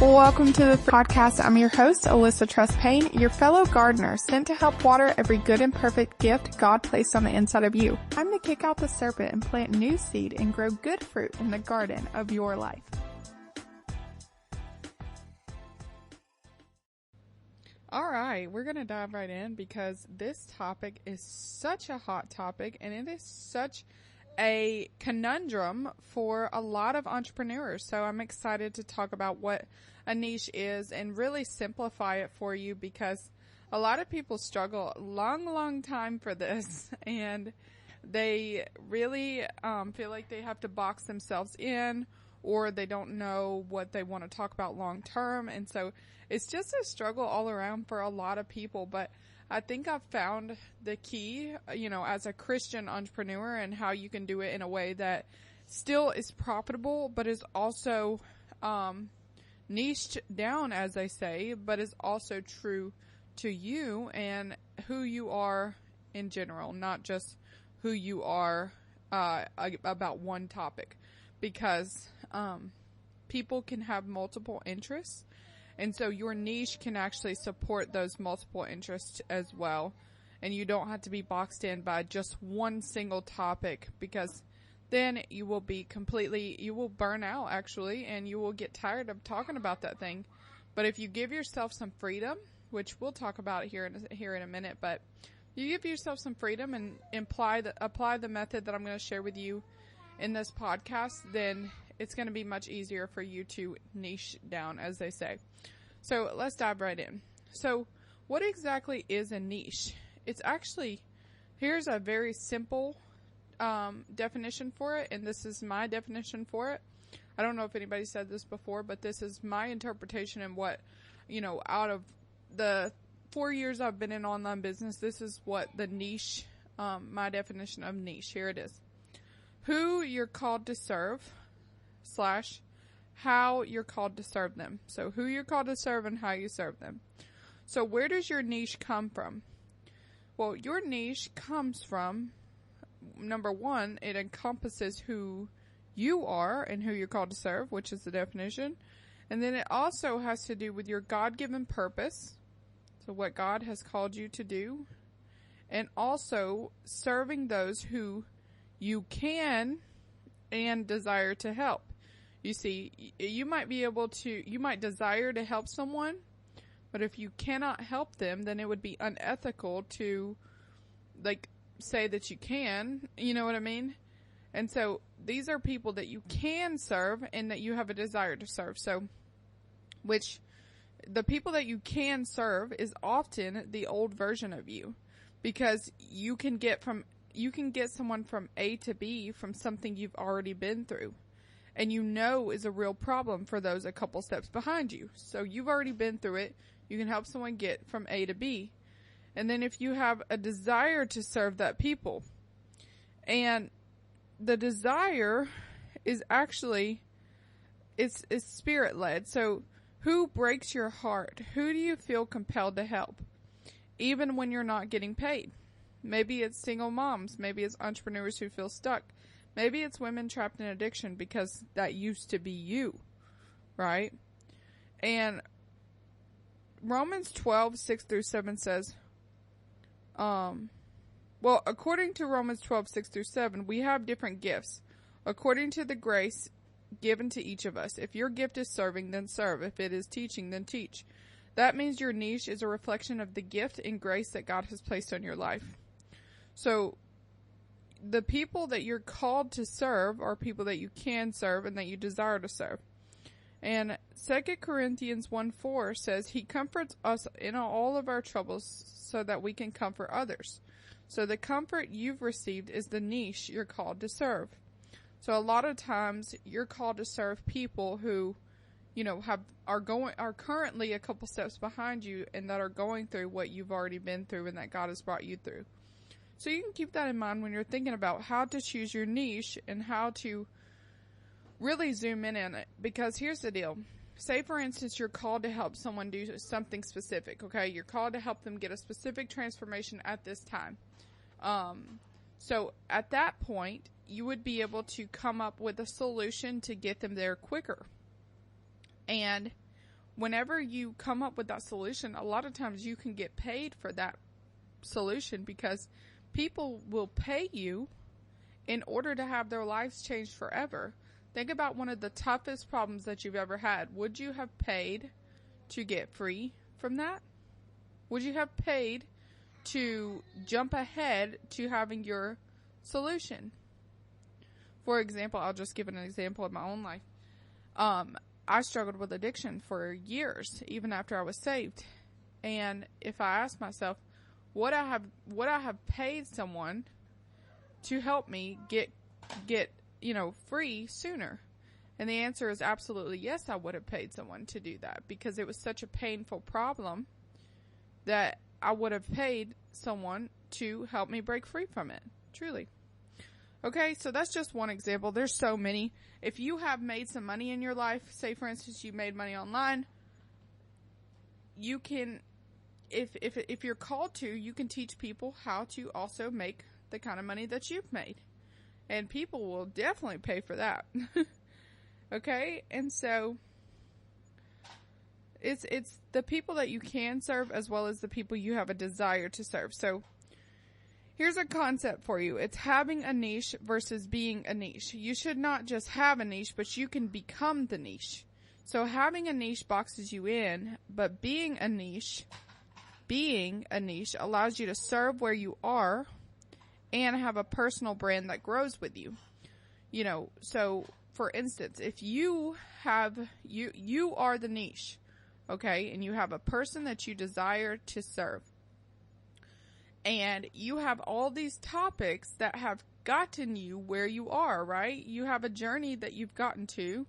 Welcome to the podcast. I'm your host, Alyssa Trust Payne, your fellow gardener, sent to help water every good and perfect gift God placed on the inside of you. Time to kick out the serpent and plant new seed and grow good fruit in the garden of your life. All right, we're going to dive right in because this topic is such a hot topic and it is such a conundrum for a lot of entrepreneurs. So I'm excited to talk about what a niche is and really simplify it for you, because a lot of people struggle a long time for this, and they really feel like they have to box themselves in, or they don't know what they want to talk about long term. And so it's just a struggle all around for a lot of people. But I think I've found the key, as a Christian entrepreneur, and how you can do it in a way that still is profitable, but is also niched down, as they say, but is also true to you and who you are in general, not just who you are about one topic, because people can have multiple interests. And so your niche can actually support those multiple interests as well. And you don't have to be boxed in by just one single topic, because then you will burn out actually, and you will get tired of talking about that thing. But if you give yourself some freedom, which we'll talk about here in a minute, but you give yourself some freedom and apply the method that I'm going to share with you in this podcast, then it's going to be much easier for you to niche down, as they say. So let's dive right in. So what exactly is a niche? It's actually, here's a very simple definition for it, and this is my definition for it. I don't know if anybody said this before, but this is my interpretation, and what, out of the 4 years I've been in online business, this is what the niche, my definition of niche, here it is. Who you're called to serve / how you're called to serve them. So who you're called to serve and how you serve them. So where does your niche come from? Well, your niche comes from, number one, it encompasses who you are and who you're called to serve, which is the definition. And then it also has to do with your God-given purpose, so what God has called you to do, and also serving those who you can and desire to help. You see, you might desire to help someone, but if you cannot help them, then it would be unethical to, say that you can, you know what I mean? And so these are people that you can serve and that you have a desire to serve. So, which the people that you can serve is often the old version of you, because you can get someone from A to B from something you've already been through, and is a real problem for those a couple steps behind you. So you've already been through it. You can help someone get from A to B. And then if you have a desire to serve that people, and the desire is actually, it's spirit led. So who breaks your heart? Who do you feel compelled to help, even when you're not getting paid? Maybe it's single moms. Maybe it's entrepreneurs who feel stuck. Maybe it's women trapped in addiction, because that used to be you, right? And Romans 12:6-7 says, according to Romans 12:6-7, we have different gifts according to the grace given to each of us. If your gift is serving, then serve. If it is teaching, then teach. That means your niche is a reflection of the gift and grace that God has placed on your life. So the people that you're called to serve are people that you can serve and that you desire to serve. And 2 Corinthians 1:4 says, He comforts us in all of our troubles so that we can comfort others. So the comfort you've received is the niche you're called to serve. So a lot of times you're called to serve people who, are currently a couple steps behind you, and that are going through what you've already been through and that God has brought you through. So you can keep that in mind when you're thinking about how to choose your niche and how to really zoom in on it. Because here's the deal. Say, for instance, you're called to help someone do something specific, okay? You're called to help them get a specific transformation at this time. So at that point, you would be able to come up with a solution to get them there quicker. And whenever you come up with that solution, a lot of times you can get paid for that solution because people will pay you in order to have their lives changed forever. Think about one of the toughest problems that you've ever had. Would you have paid to get free from that? Would you have paid to jump ahead to having your solution? For example, I'll just give an example of my own life. I struggled with addiction for years, even after I was saved. And if I ask myself, would I have paid someone to help me get free sooner? And the answer is absolutely yes, I would have paid someone to do that because it was such a painful problem that I would have paid someone to help me break free from it. Truly. Okay, so that's just one example. There's so many. If you have made some money in your life, say for instance you made money online, you can, if you're called to, you can teach people how to also make the kind of money that you've made. And people will definitely pay for that. Okay? And so it's the people that you can serve as well as the people you have a desire to serve. So here's a concept for you. It's having a niche versus being a niche. You should not just have a niche, but you can become the niche. So having a niche boxes you in, but being a niche allows you to serve where you are and have a personal brand that grows with you. You know, so for instance, if you are the niche, okay, and you have a person that you desire to serve, and you have all these topics that have gotten you where you are, right? You have a journey that you've gotten to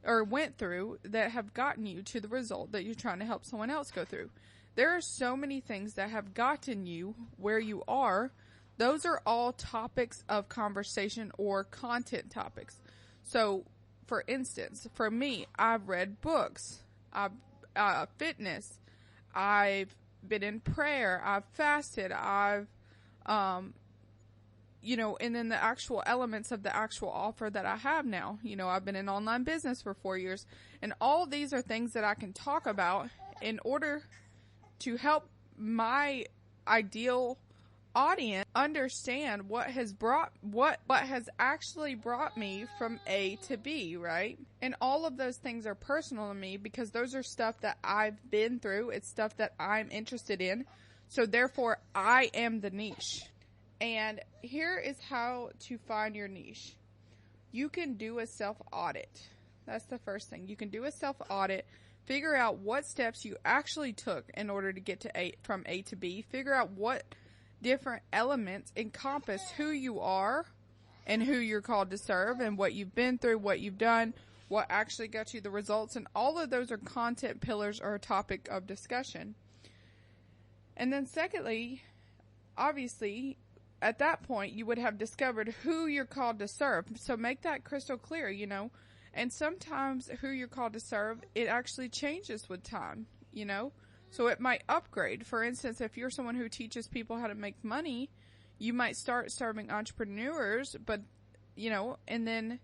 or went through that have gotten you to the result that you're trying to help someone else go through. There are so many things that have gotten you where you are. Those are all topics of conversation or content topics. So, for instance, for me, I've read books, fitness, I've been in prayer, I've fasted, I've, and then the actual elements of the actual offer that I have now. You know, I've been in online business for 4 years, and all these are things that I can talk about in order to help my ideal audience understand what has actually brought me from A to B, right? And all of those things are personal to me because those are stuff that I've been through. It's stuff that I'm interested in. So therefore, I am the niche. And here is how to find your niche. You can do a self-audit. That's the first thing. You can do a self-audit. Figure out what steps you actually took in order to get to from A to B. Figure out what different elements encompass who you are and who you're called to serve and what you've been through, what you've done, what actually got you the results. And all of those are content pillars or a topic of discussion. And then secondly, obviously, at that point, you would have discovered who you're called to serve. So make that crystal clear, you know. And sometimes who you're called to serve, it actually changes with time, you know. So it might upgrade. For instance, if you're someone who teaches people how to make money, you might start serving entrepreneurs, but, you know, and then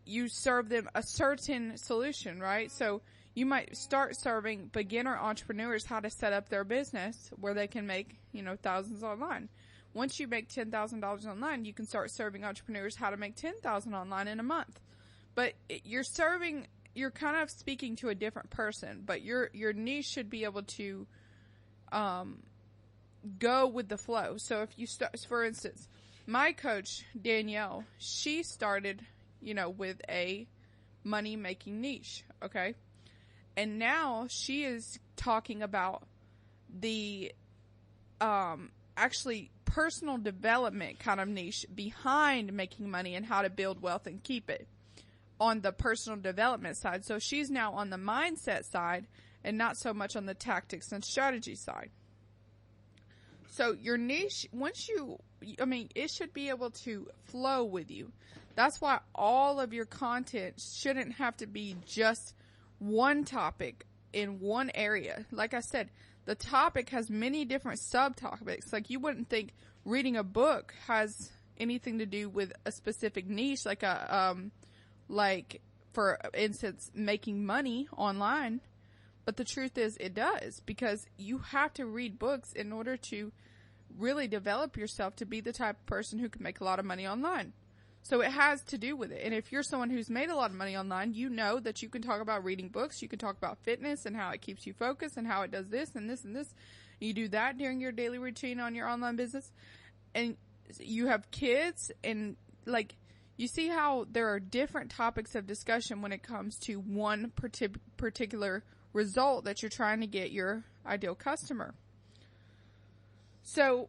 you serve them a certain solution, right? So you might start serving beginner entrepreneurs how to set up their business where they can make, you know, thousands online. Once you make $10,000 online, you can start serving entrepreneurs how to make $10,000 online in a month. But you're kind of speaking to a different person, but your niche should be able to go with the flow. So if you start, for instance, my coach Danielle, she started, you know, with a money making niche, okay, and now she is talking about the actually personal development kind of niche behind making money and how to build wealth and keep it. On the personal development side. So she's now on the mindset side and not so much on the tactics and strategy side. So your niche, it should be able to flow with you. That's why all of your content shouldn't have to be just one topic in one area. Like I said, the topic has many different subtopics. Like you wouldn't think reading a book has anything to do with a specific niche, like for instance, making money online. But the truth is it does, because you have to read books in order to really develop yourself to be the type of person who can make a lot of money online. So it has to do with it. And if you're someone who's made a lot of money online, you know that you can talk about reading books. You can talk about fitness and how it keeps you focused and how it does this and this and this. You do that during your daily routine on your online business. And you have kids, and like, you see how there are different topics of discussion when it comes to one particular result that you're trying to get your ideal customer. So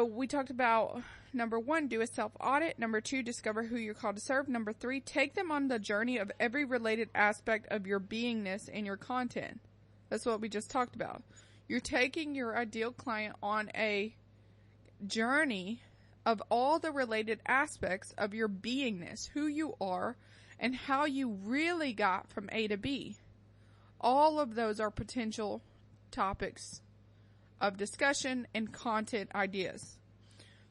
we talked about number 1, do a self-audit. Number 2, discover who you're called to serve. Number 3, take them on the journey of every related aspect of your beingness and your content. That's what we just talked about. You're taking your ideal client on a journey of all the related aspects of your beingness, who you are, and how you really got from A to B. All of those are potential topics of discussion and content ideas.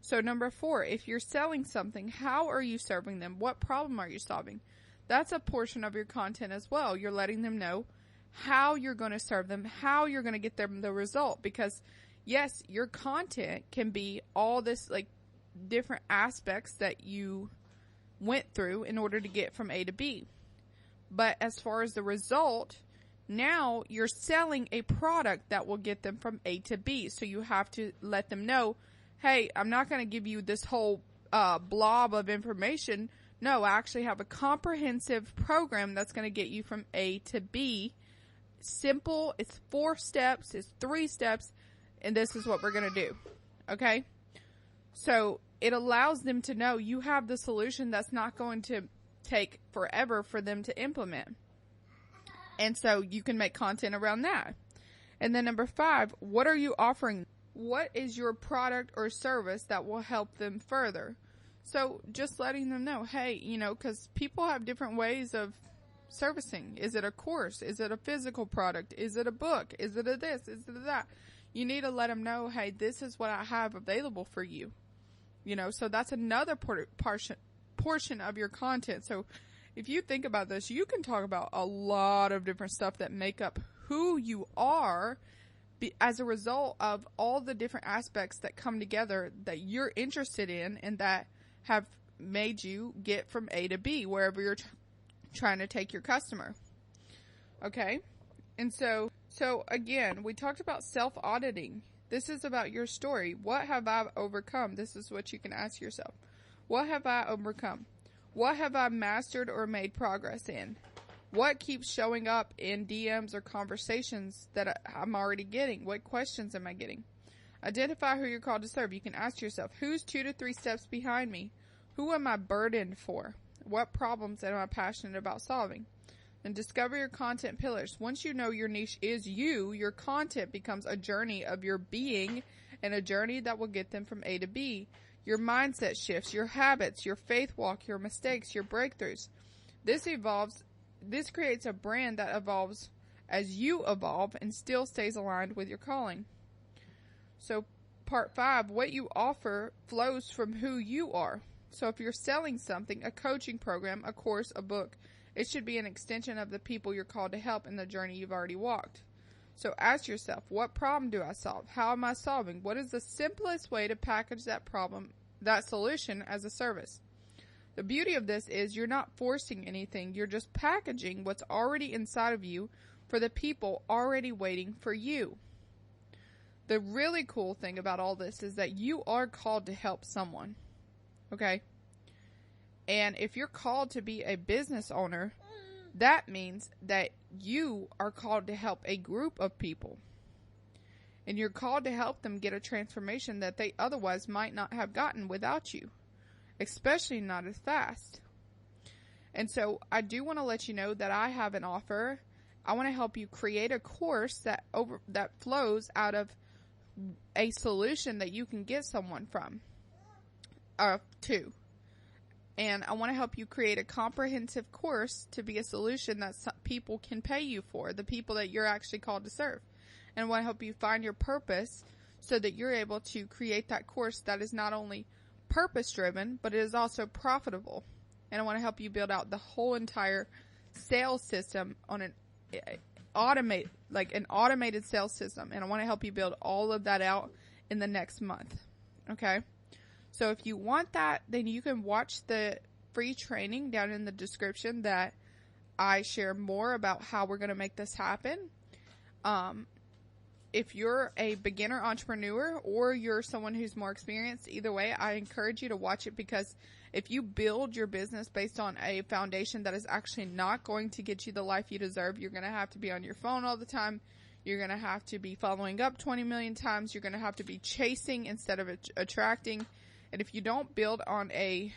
So number 4, if you're selling something, how are you serving them? What problem are you solving? That's a portion of your content as well. You're letting them know how you're going to serve them, how you're going to get them the result. Because yes, your content can be all this like different aspects that you went through in order to get from A to B. But as far as the result, now you're selling a product that will get them from A to B. So you have to let them know, hey, I'm not going to give you this whole blob of information. No, I actually have a comprehensive program that's going to get you from A to B. Simple. It's 4 steps. It's 3 steps. And this is what we're going to do. Okay? So it allows them to know you have the solution that's not going to take forever for them to implement. And so you can make content around that. And then number 5, what are you offering? What is your product or service that will help them further? So just letting them know, hey, because people have different ways of servicing. Is it a course? Is it a physical product? Is it a book? Is it a this? Is it a that? You need to let them know, hey, this is what I have available for you. So that's another portion of your content. So if you think about this, you can talk about a lot of different stuff that make up who you are as a result of all the different aspects that come together that you're interested in and that have made you get from A to B, wherever you're trying to take your customer. Okay? And so again, we talked about self-auditing. This is about your story. What have I overcome? This is what you can ask yourself. What have I overcome? What have I mastered or made progress in? What keeps showing up in DMs or conversations that I'm already getting? What questions am I getting? Identify who you're called to serve. You can ask yourself, who's 2 to 3 steps behind me? Who am I burdened for? What problems am I passionate about solving? And discover your content pillars. Once you know your niche is you, your content becomes a journey of your being and a journey that will get them from A to B. Your mindset shifts, your habits, your faith walk, your mistakes, your breakthroughs. This creates a brand that evolves as you evolve and still stays aligned with your calling. So part 5, what you offer flows from who you are. So if you're selling something, a coaching program, a course, a book, it should be an extension of the people you're called to help in the journey you've already walked. So ask yourself, what problem do I solve? How am I solving? What is the simplest way to package that problem, that solution as a service? The beauty of this is you're not forcing anything. You're just packaging what's already inside of you for the people already waiting for you. The really cool thing about all this is that you are called to help someone. Okay? And if you're called to be a business owner, that means that you are called to help a group of people. And you're called to help them get a transformation that they otherwise might not have gotten without you. Especially not as fast. And so I do want to let you know that I have an offer. I want to help you create a course that flows out of a solution that you can get someone from. To. And I want to help you create a comprehensive course to be a solution that people can pay you for, the people that you're actually called to serve. And I want to help you find your purpose so that you're able to create that course that is not only purpose driven, but it is also profitable. And I want to help you build out the whole entire sales system on an automated sales system, and I want to help you build all of that out in the next month. Okay, so if you want that, then you can watch the free training down in the description that I share more about how we're going to make this happen. If you're a beginner entrepreneur or you're someone who's more experienced, either way, I encourage you to watch it, because if you build your business based on a foundation that is actually not going to get you the life you deserve, you're going to have to be on your phone all the time. You're going to have to be following up 20 million times. You're going to have to be chasing instead of attracting. And if you don't build on a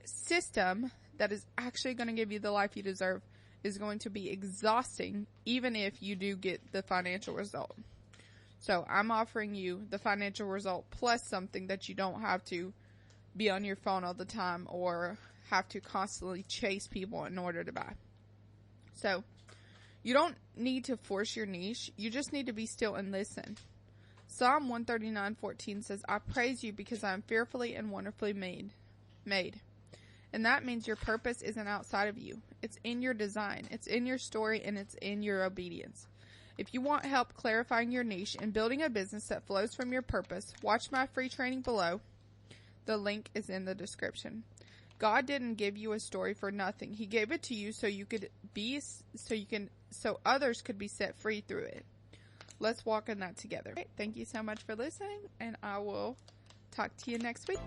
system that is actually going to give you the life you deserve, is going to be exhausting, even if you do get the financial result. So I'm offering you the financial result plus something that you don't have to be on your phone all the time or have to constantly chase people in order to buy. So you don't need to force your niche. You just need to be still and listen. Psalm 139:14 says, I praise you because I am fearfully and wonderfully made. And that means your purpose isn't outside of you. It's in your design. It's in your story, and it's in your obedience. If you want help clarifying your niche and building a business that flows from your purpose, watch my free training below. The link is in the description. God didn't give you a story for nothing. He gave it to you so others could be set free through it. Let's walk in that together. Thank you so much for listening, and I will talk to you next week.